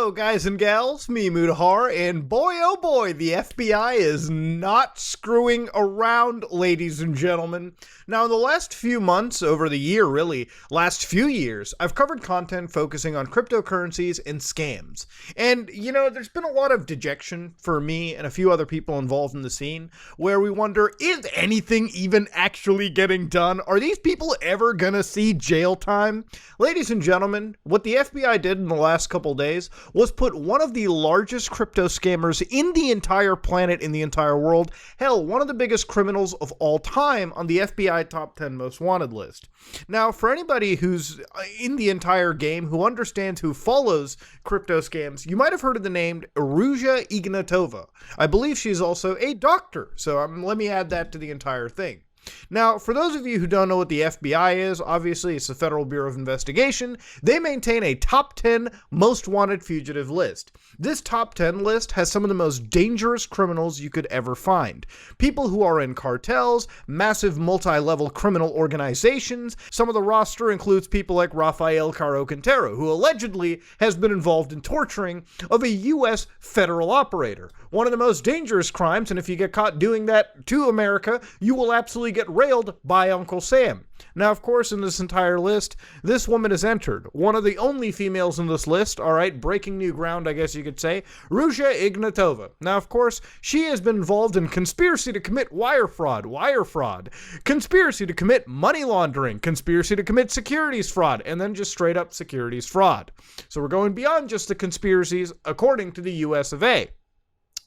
Hello, guys and gals, me Mudahar, and boy oh boy, the FBI is not screwing around, ladies and gentlemen. Now, in the last few months, over the year really, last few years, I've covered content focusing on cryptocurrencies and scams. And, you know, there's been a lot of dejection for me and a few other people involved in the scene, where we wonder, is anything even actually getting done? Are these people ever gonna see jail time? Ladies and gentlemen, what the FBI did in the last couple days was put one of the largest crypto scammers in the entire planet, in the entire world, hell, one of the biggest criminals of all time, on the FBI top 10 most wanted list. Now, for anybody who's in the entire game, who understands, who follows crypto scams, you might have heard of the name Ruja Ignatova. I believe she's also a doctor, so let me add that to the entire thing. Now, for those of you who don't know what the FBI is, obviously it's the Federal Bureau of Investigation. They maintain a top 10 most wanted fugitive list. This top 10 list has some of the most dangerous criminals you could ever find. People who are in cartels, massive multi-level criminal organizations. Some of the roster includes people like Rafael Caro Quintero, who allegedly has been involved in torturing of a U.S. federal operator. One of the most dangerous crimes, and if you get caught doing that to America, you will absolutely get railed by Uncle Sam. Now, of course, in this entire list, this woman is entered. One of the only females in this list, alright, breaking new ground, I guess you could say, Ruja Ignatova. Now, of course, she has been involved in conspiracy to commit wire fraud, conspiracy to commit money laundering, conspiracy to commit securities fraud, and then just straight up securities fraud. So we're going beyond just the conspiracies, according to the US of A.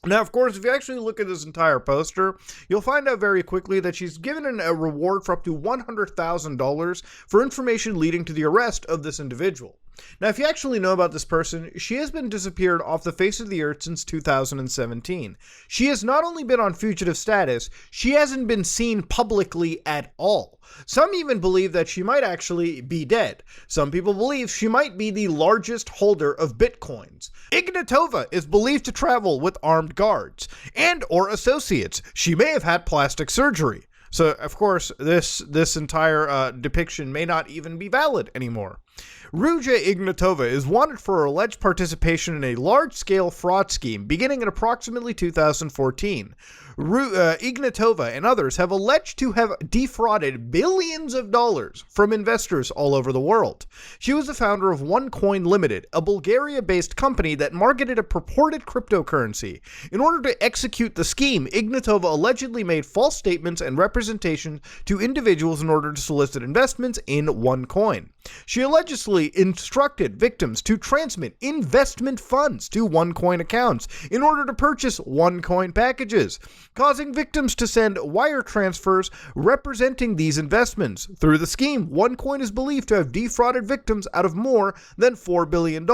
Now, of course, if you actually look at this entire poster, you'll find out very quickly that she's given a reward for up to $100,000 for information leading to the arrest of this individual. Now, if you actually know about this person, she has been disappeared off the face of the earth since 2017. She has not only been on fugitive status, she hasn't been seen publicly at all. Some even believe that she might actually be dead. Some people believe she might be the largest holder of bitcoins. Ignatova is believed to travel with armed guards and or associates. She may have had plastic surgery. So, of course, this entire depiction may not even be valid anymore. Ruja Ignatova is wanted for alleged participation in a large-scale fraud scheme beginning in approximately 2014. Ignatova and others have alleged to have defrauded billions of dollars from investors all over the world. She was the founder of OneCoin Limited, a Bulgaria-based company that marketed a purported cryptocurrency. In order to execute the scheme, Ignatova allegedly made false statements and representations to individuals in order to solicit investments in OneCoin. She allegedly instructed victims to transmit investment funds to OneCoin accounts in order to purchase OneCoin packages, causing victims to send wire transfers representing these investments. Through the scheme, OneCoin is believed to have defrauded victims out of more than $4 billion.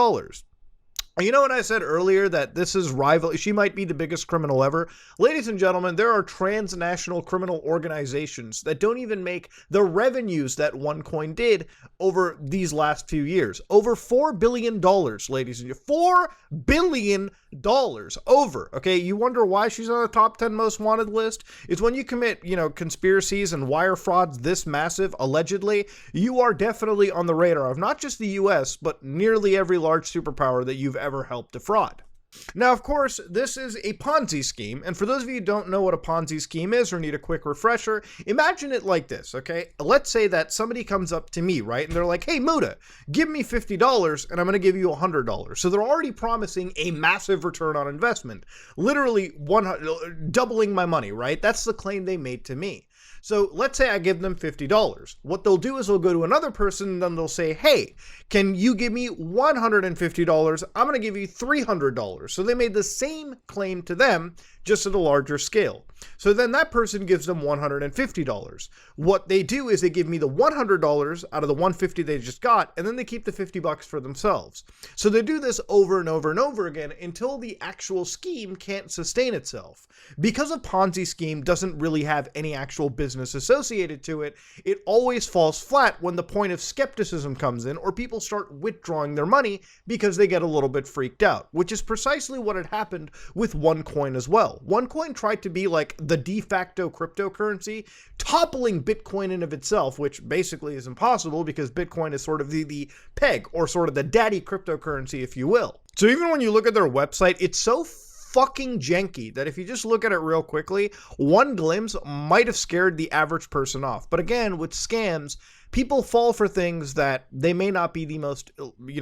You know when I said earlier that this is she might be the biggest criminal ever? Ladies and gentlemen, there are transnational criminal organizations that don't even make the revenues that OneCoin did over these last few years. Over $4 billion, ladies and gentlemen. $4 billion over. Okay, you wonder why she's on the top 10 most wanted list? It's when you commit, conspiracies and wire frauds this massive, allegedly, you are definitely on the radar of not just the US, but nearly every large superpower that you've ever helped defraud. Now, of course, this is a Ponzi scheme, and for those of you who don't know what a Ponzi scheme is or need a quick refresher, imagine it like this, okay? Let's say that somebody comes up to me, right, and they're like, hey, Muda, give me $50 and I'm going to give you $100. So they're already promising a massive return on investment, literally doubling my money, right? That's the claim they made to me. So let's say I give them $50. What they'll do is they'll go to another person and then they'll say, hey, can you give me $150? I'm going to give you $300. So they made the same claim to them, just at a larger scale. So then that person gives them $150. What they do is they give me the $100 out of the $150 they just got, and then they keep the $50 for themselves. So they do this over and over and over again until the actual scheme can't sustain itself. Because a Ponzi scheme doesn't really have any actual business associated to it, it always falls flat when the point of skepticism comes in or people start withdrawing their money because they get a little bit freaked out, which is precisely what had happened with OneCoin as well. OneCoin tried to be like the de facto cryptocurrency, toppling Bitcoin in of itself, which basically is impossible because Bitcoin is sort of the peg or sort of the daddy cryptocurrency, if you will. So even when you look at their website, it's so fucking janky that if you just look at it real quickly, one glimpse might have scared the average person off. But again, with scams, people fall for things that they may not be the most,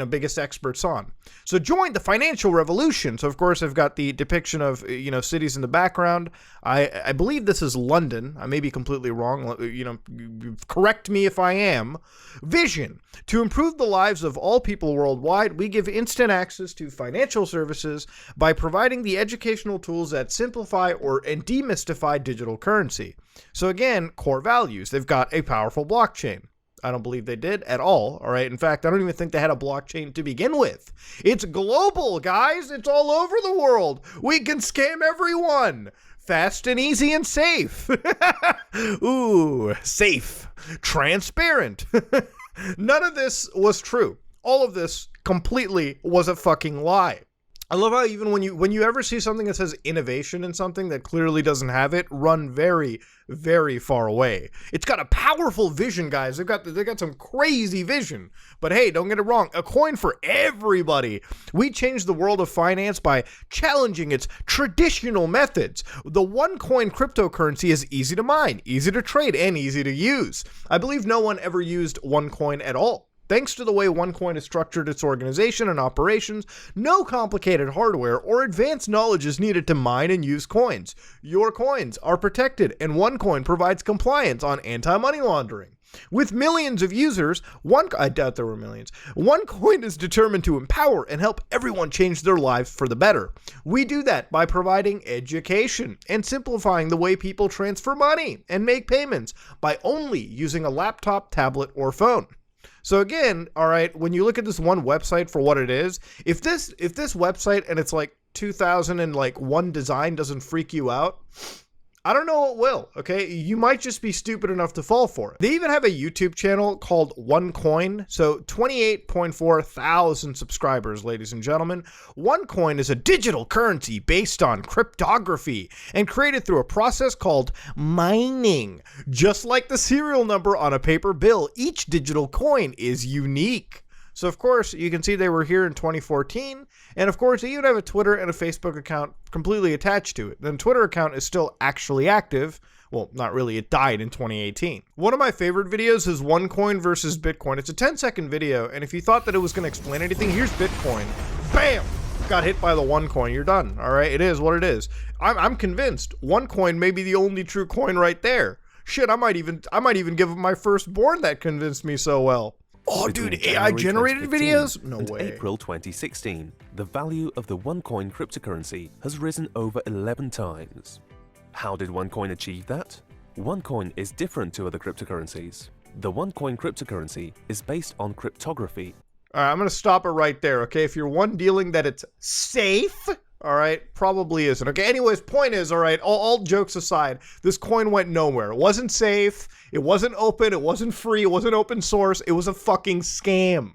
biggest experts on. So join the financial revolution. So of course I've got the depiction of, cities in the background. I believe this is London. I may be completely wrong. Correct me if I am. Vision. To improve the lives of all people worldwide, we give instant access to financial services by providing the educational tools that simplify and demystify digital currency. So again, core values. They've got a powerful blockchain. I don't believe they did at all right? In fact, I don't even think they had a blockchain to begin with. It's global, guys. It's all over the world. We can scam everyone. Fast and easy and safe. Ooh, safe. Transparent. None of this was true. All of this completely was a fucking lie. I love how even when you ever see something that says innovation in something that clearly doesn't have it, run very, very far away. It's got a powerful vision, guys. They got some crazy vision. But hey, don't get it wrong. A coin for everybody. We changed the world of finance by challenging its traditional methods. The OneCoin cryptocurrency is easy to mine, easy to trade, and easy to use. I believe no one ever used OneCoin at all. Thanks to the way OneCoin has structured its organization and operations, no complicated hardware or advanced knowledge is needed to mine and use coins. Your coins are protected, and OneCoin provides compliance on anti-money laundering. With millions of users, I doubt there were millions, OneCoin is determined to empower and help everyone change their lives for the better. We do that by providing education and simplifying the way people transfer money and make payments by only using a laptop, tablet, or phone. So again, all right, when you look at this one website for what it is, if this website and it's like 2001 design doesn't freak you out, I don't know what will, okay? You might just be stupid enough to fall for it. They even have a YouTube channel called OneCoin, so 28.4 thousand subscribers, ladies and gentlemen. OneCoin is a digital currency based on cryptography and created through a process called mining. Just like the serial number on a paper bill, each digital coin is unique. So, of course, you can see they were here in 2014, and of course, they even have a Twitter and a Facebook account completely attached to it. The Twitter account is still actually active. Well, not really, it died in 2018. One of my favorite videos is OneCoin versus Bitcoin. It's a 10-second video, and if you thought that it was going to explain anything, here's Bitcoin. Bam! Got hit by the OneCoin. You're done, all right? It is what it is. I'm convinced OneCoin may be the only true coin right there. Shit, I might even give it my firstborn that convinced me so well. Oh, dude, AI-generated videos? No way. April 2016, the value of the OneCoin cryptocurrency has risen over 11 times. How did OneCoin achieve that? OneCoin is different to other cryptocurrencies. The OneCoin cryptocurrency is based on cryptography. All right, I'm going to stop it right there, okay? If you're one dealing that it's safe, all right, probably isn't. Okay, anyways, point is, all right, all jokes aside, this coin went nowhere. It wasn't safe, it wasn't open, it wasn't free, it wasn't open source, it was a fucking scam.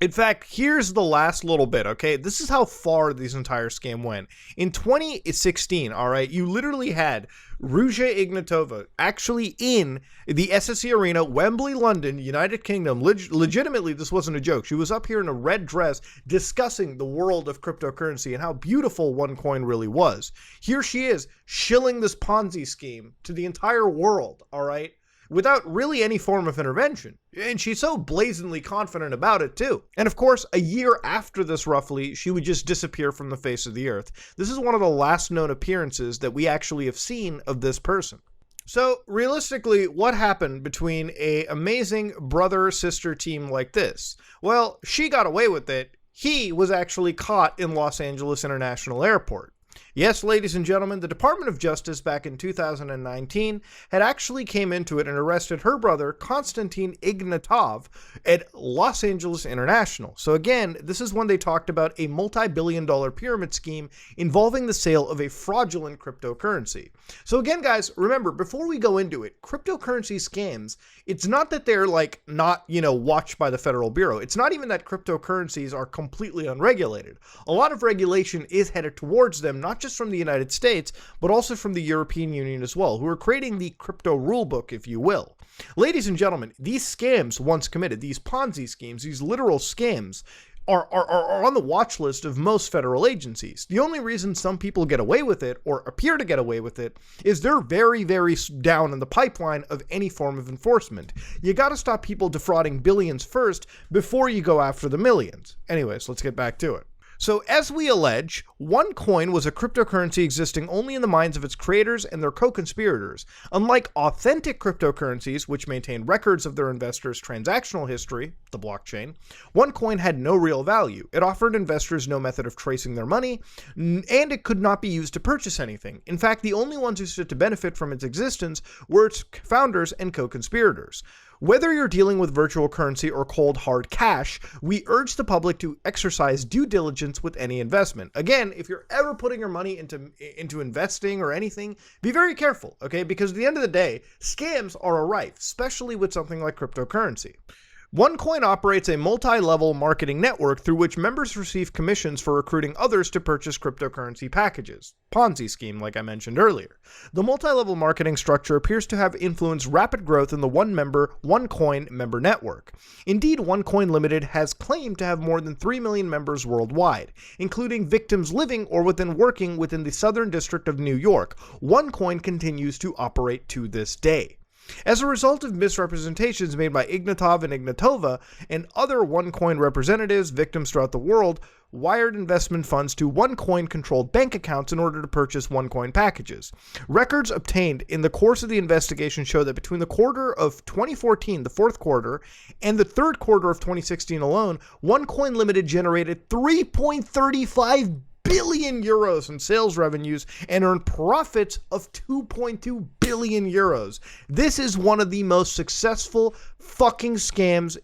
In fact, here's the last little bit, okay? This is how far this entire scam went. In 2016, all right, you literally had Ruja Ignatova actually in the SSE Arena, Wembley, London, United Kingdom. Legitimately, this wasn't a joke. She was up here in a red dress discussing the world of cryptocurrency and how beautiful OneCoin really was. Here she is shilling this Ponzi scheme to the entire world, all right? Without really any form of intervention. And she's so blazingly confident about it too. And of course, a year after this roughly, she would just disappear from the face of the earth. This is one of the last known appearances that we actually have seen of this person. So realistically, what happened between an amazing brother-sister team like this? Well, she got away with it. He was actually caught in Los Angeles International Airport. Yes, ladies and gentlemen, the Department of Justice back in 2019 had actually came into it and arrested her brother, Constantine Ignatov, at Los Angeles International. So again, this is when they talked about a multi-billion-dollar pyramid scheme involving the sale of a fraudulent cryptocurrency. So again, guys, remember, before we go into it, cryptocurrency scams, it's not that they're like not, watched by the Federal Bureau. It's not even that cryptocurrencies are completely unregulated. A lot of regulation is headed towards them, not just from the United States, but also from the European Union as well, who are creating the crypto rulebook, if you will. Ladies and gentlemen, these scams once committed, these Ponzi schemes, these literal scams, are on the watch list of most federal agencies. The only reason some people get away with it, or appear to get away with it, is they're very, very down in the pipeline of any form of enforcement. You gotta stop people defrauding billions first before you go after the millions. Anyways, let's get back to it. So, as we allege, OneCoin was a cryptocurrency existing only in the minds of its creators and their co-conspirators. Unlike authentic cryptocurrencies, which maintain records of their investors' transactional history, the blockchain, OneCoin had no real value. It offered investors no method of tracing their money, and it could not be used to purchase anything. In fact, the only ones who stood to benefit from its existence were its founders and co-conspirators. Whether you're dealing with virtual currency or cold hard cash, we urge the public to exercise due diligence with any investment. Again, if you're ever putting your money into investing or anything, be very careful, okay? Because at the end of the day, scams are rife, especially with something like cryptocurrency. OneCoin operates a multi-level marketing network through which members receive commissions for recruiting others to purchase cryptocurrency packages. Ponzi scheme, like I mentioned earlier. The multi-level marketing structure appears to have influenced rapid growth in the one-member OneCoin member network. Indeed, OneCoin Limited has claimed to have more than 3 million members worldwide, including victims living or working within the Southern District of New York. OneCoin continues to operate to this day. As a result of misrepresentations made by Ignatov and Ignatova and other OneCoin representatives, victims throughout the world wired investment funds to OneCoin-controlled bank accounts in order to purchase OneCoin packages. Records obtained in the course of the investigation show that between the quarter of 2014, the fourth quarter, and the third quarter of 2016 alone, OneCoin Limited generated 3.35 billion euros in sales revenues and earned profits of 2.2 billion euros. This is one of the most successful fucking scams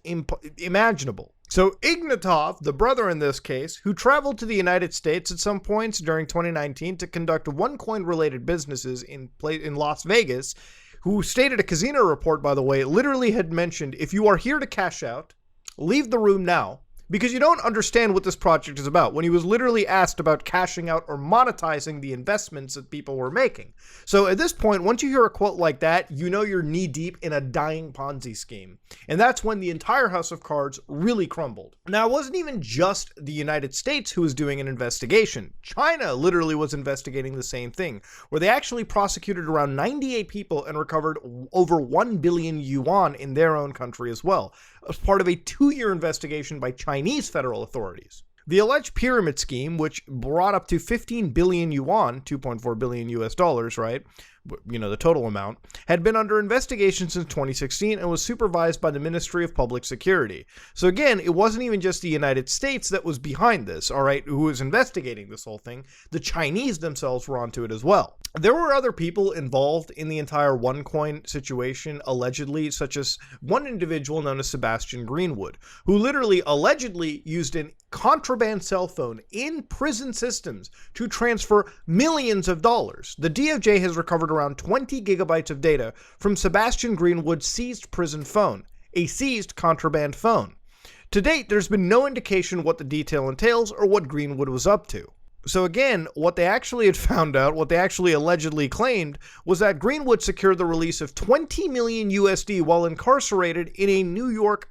imaginable. So Ignatov, the brother in this case, who traveled to the United States at some points during 2019 to conduct OneCoin related businesses in Las Vegas, who stated a casino report, by the way, literally had mentioned, if you are here to cash out, leave the room now, because you don't understand what this project is about, when he was literally asked about cashing out or monetizing the investments that people were making. So at this point, once you hear a quote like that, you know you're knee-deep in a dying Ponzi scheme. And that's when the entire house of cards really crumbled. Now, it wasn't even just the United States who was doing an investigation. China literally was investigating the same thing, where they actually prosecuted around 98 people and recovered over 1 billion yuan in their own country as well, as part of a 2-year investigation by Chinese federal authorities. The alleged pyramid scheme, which brought up to 15 billion yuan, 2.4 billion US dollars, right? You know, the total amount, had been under investigation since 2016 and was supervised by the Ministry of Public Security. So again, it wasn't even just the United States that was behind this, all right, who was investigating this whole thing. The Chinese themselves were onto it as well. There were other people involved in the entire OneCoin situation, allegedly, such as one individual known as Sebastian Greenwood, who literally allegedly used an contraband cell phone in prison systems to transfer millions of dollars. The DOJ has recovered around 20 gigabytes of data from Sebastian Greenwood's seized prison phone, a seized contraband phone. To date, there's been no indication what the detail entails or what Greenwood was up to. So again, what they actually had found out, what they actually allegedly claimed, was that Greenwood secured the release of 20 million USD while incarcerated in a New York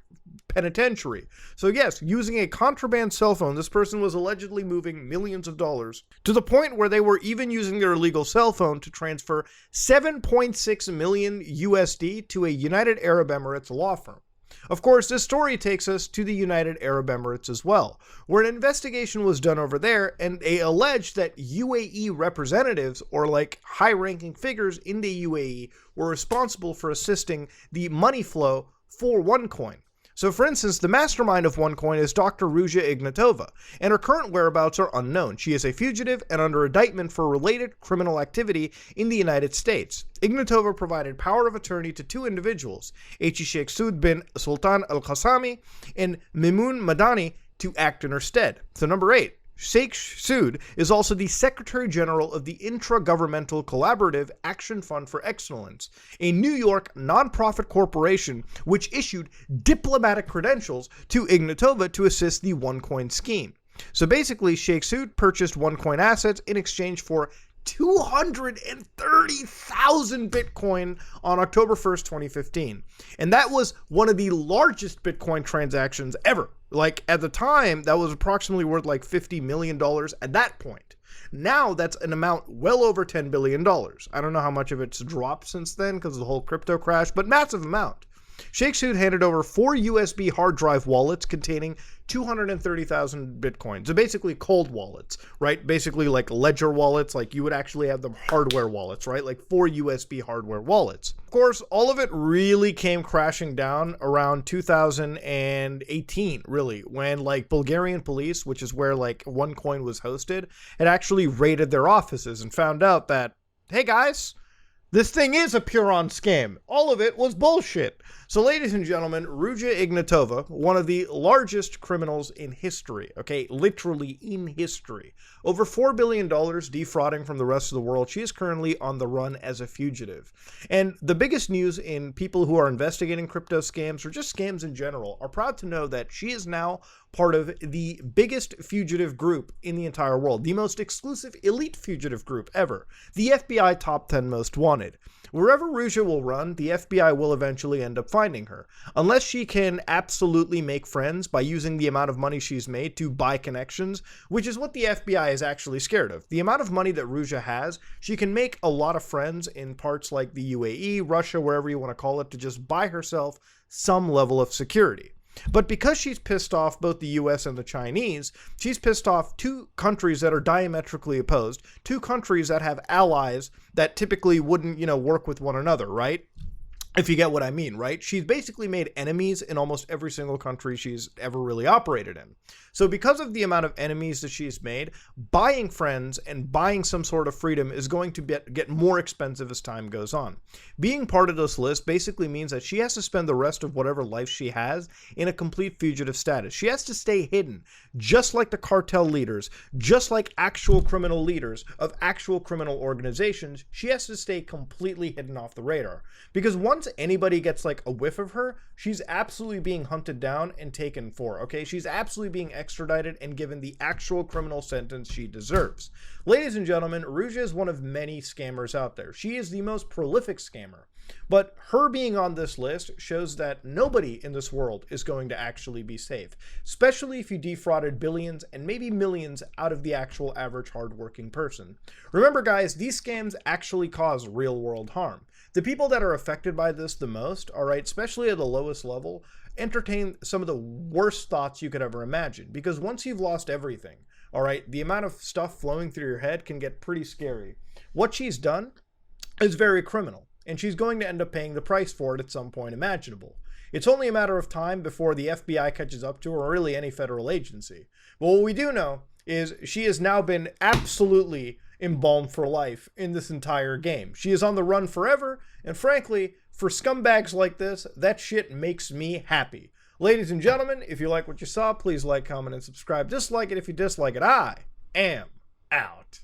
penitentiary. So yes, using a contraband cell phone, this person was allegedly moving millions of dollars, to the point where they were even using their illegal cell phone to transfer 7.6 million USD to a United Arab Emirates law firm. Of course, this story takes us to the United Arab Emirates as well, where an investigation was done over there, and they alleged that UAE representatives, or like high-ranking figures in the UAE, were responsible for assisting the money flow for OneCoin. So for instance, the mastermind of OneCoin is Dr. Ruja Ignatova, and her current whereabouts are unknown. She is a fugitive and under indictment for related criminal activity in the United States. Ignatova provided power of attorney to 2 individuals, Sheikh Saud bin Sultan al-Qassami and Mimoun Madani, to act in her stead. So number 8. Sheikh Saud is also the Secretary General of the Intra-Governmental Collaborative Action Fund for Excellence, a New York nonprofit corporation which issued diplomatic credentials to Ignatova to assist the OneCoin scheme. So basically, Sheikh Saud purchased OneCoin assets in exchange for 230,000 Bitcoin on October 1st, 2015. And that was one of the largest Bitcoin transactions ever. Like, at the time, that was approximately worth like $50 million at that point. Now that's an amount well over $10 billion. I don't know how much of it's dropped since then because of the whole crypto crash, but massive amount. Shake Suit handed over 4 USB hard drive wallets containing 230,000 Bitcoins. So basically cold wallets, right? Basically like ledger wallets, like you would actually have them hardware wallets, right? Like 4 USB hardware wallets. Of course, all of it really came crashing down around 2018, really, when like Bulgarian police, which is where like OneCoin was hosted, had actually raided their offices and found out that, hey guys, this thing is a pure-on scam. All of it was bullshit. So, ladies and gentlemen, Ruja Ignatova, one of the largest criminals in history, okay, literally in history, over $4 billion defrauding from the rest of the world. She is currently on the run as a fugitive. And the biggest news in people who are investigating crypto scams, or just scams in general, are proud to know that she is now part of the biggest fugitive group in the entire world, the most exclusive elite fugitive group ever, the FBI Top 10 Most Wanted. Wherever Ruja will run, the FBI will eventually end up finding her, unless she can absolutely make friends by using the amount of money she's made to buy connections, which is what the FBI is actually scared of. The amount of money that Ruja has, she can make a lot of friends in parts like the UAE, Russia, wherever you want to call it, to just buy herself some level of security. But because she's pissed off both the US and the Chinese, she's pissed off 2 countries that are diametrically opposed, 2 countries that have allies that typically wouldn't, work with one another, right? If you get what I mean, right? She's basically made enemies in almost every single country she's ever really operated in. So because of the amount of enemies that she's made, buying friends and buying some sort of freedom is going to get more expensive as time goes on. Being part of this list basically means that she has to spend the rest of whatever life she has in a complete fugitive status. She has to stay hidden, just like the cartel leaders, just like actual criminal leaders of actual criminal organizations. She has to stay completely hidden off the radar. Because once anybody gets like a whiff of her, she's absolutely being hunted down and taken for, okay? She's absolutely being extradited and given the actual criminal sentence she deserves. Ladies and gentlemen, Ruja is one of many scammers out there. She is the most prolific scammer. But her being on this list shows that nobody in this world is going to actually be safe, especially if you defrauded billions and maybe millions out of the actual average hardworking person. Remember guys, these scams actually cause real world harm. The people that are affected by this the most, all right, especially at the lowest level, entertain some of the worst thoughts you could ever imagine. Because once you've lost everything, all right, the amount of stuff flowing through your head can get pretty scary. What she's done is very criminal, and she's going to end up paying the price for it at some point imaginable. It's only a matter of time before the FBI catches up to her, or really any federal agency. But what we do know is she has now been absolutely embalmed for life in this entire game. She is on the run forever, and frankly, for scumbags like this, that shit makes me happy. Ladies and gentlemen, if you like what you saw, please like, comment, and subscribe. Dislike it if you dislike it. I am out.